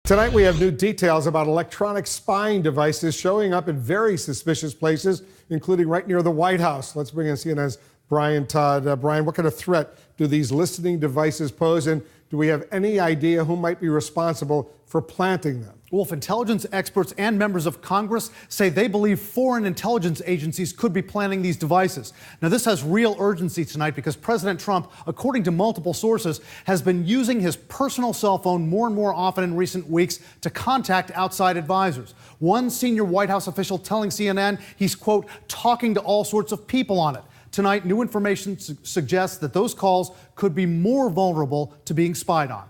Tonight we have new details about electronic spying devices showing up in very suspicious places, including right near the White House. Let's bring in CNN's Brian Todd. Brian, what kind of threat do these listening devices pose, and do we have any idea who might be responsible for planting them? Wolf, intelligence experts and members of Congress say they believe foreign intelligence agencies could be planting these devices. Now, this has real urgency tonight because President Trump, according to multiple sources, has been using his personal cell phone more and more often in recent weeks to contact outside advisors. One senior White House official telling CNN he's, quote, talking to all sorts of people on it. Tonight, new information suggests that those calls could be more vulnerable to being spied on.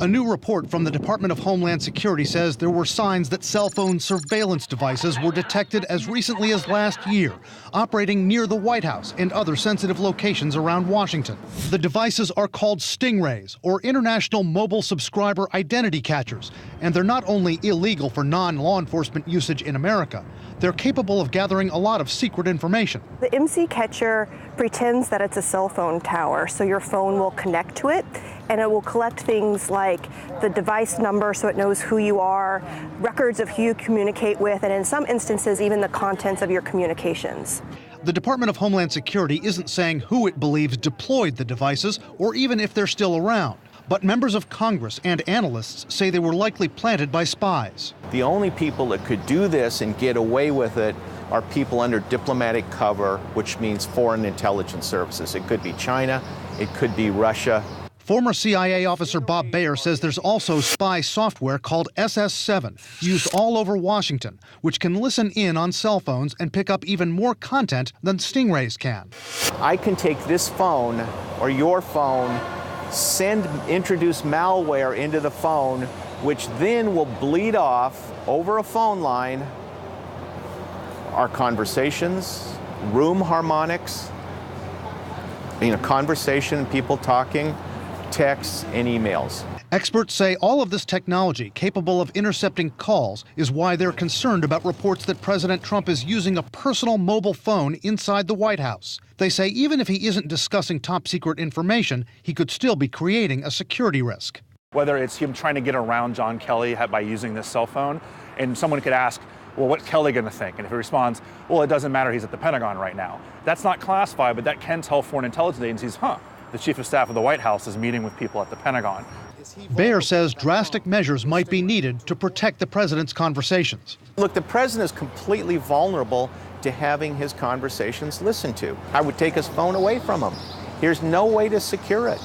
A new report from the Department of Homeland Security says there were signs that cell phone surveillance devices were detected as recently as last year, operating near the White House and other sensitive locations around Washington. The devices are called Stingrays, or International Mobile Subscriber Identity Catchers, and they're not only illegal for non-law enforcement usage in America, they're capable of gathering a lot of secret information. The MC catcher pretends that it's a cell phone tower, so your phone will connect to it, and it will collect things like the device number so it knows who you are, records of who you communicate with, and in some instances, even the contents of your communications. The Department of Homeland Security isn't saying who it believes deployed the devices or even if they're still around. But members of Congress and analysts say they were likely planted by spies. The only people that could do this and get away with it are people under diplomatic cover, which means foreign intelligence services. It could be China, it could be Russia. Former CIA officer Bob Baer says there's also spy software called SS7, used all over Washington, which can listen in on cell phones and pick up even more content than Stingrays can. I can take this phone or your phone, introduce malware into the phone, which then will bleed off over a phone line our conversations, room harmonics, conversation, people talking, texts, and emails. Experts say all of this technology capable of intercepting calls is why they're concerned about reports that President Trump is using a personal mobile phone inside the White House. They say even if he isn't discussing top secret information, he could still be creating a security risk. Whether it's him trying to get around John Kelly by using this cell phone, and someone could ask, well, what's Kelly going to think? And if he responds, well, it doesn't matter, he's at the Pentagon right now. That's not classified, but that can tell foreign intelligence agencies, the chief of staff of the White House is meeting with people at the Pentagon. Baer says drastic measures might be needed to protect the president's conversations. Look, the president is completely vulnerable to having his conversations listened to. I would take his phone away from him. There's no way to secure it.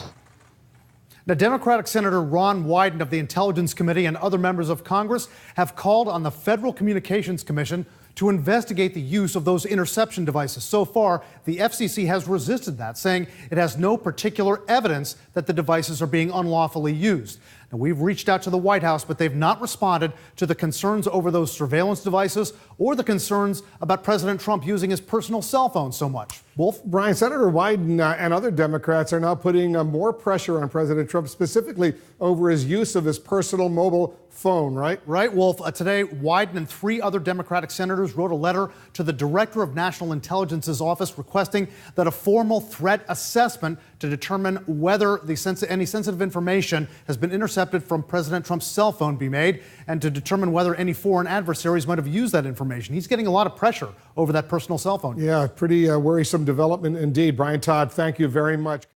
Now, Democratic Senator Ron Wyden of the Intelligence Committee and other members of Congress have called on the Federal Communications Commission to investigate the use of those interception devices. So far, the FCC has resisted that, saying it has no particular evidence that the devices are being unlawfully used. Now, we've reached out to the White House, but they've not responded to the concerns over those surveillance devices or the concerns about President Trump using his personal cell phone so much. Wolf? Brian, Senator Wyden and other Democrats are now putting more pressure on President Trump, specifically over his use of his personal mobile phone, right? Right, Wolf. Today, Wyden and 3 other Democratic senators wrote a letter to the Director of National Intelligence's office requesting that a formal threat assessment to determine whether any sensitive information has been intercepted from President Trump's cell phone be made, and to determine whether any foreign adversaries might have used that information. He's getting a lot of pressure over that personal cell phone. Yeah, pretty worrisome development indeed. Brian Todd, thank you very much.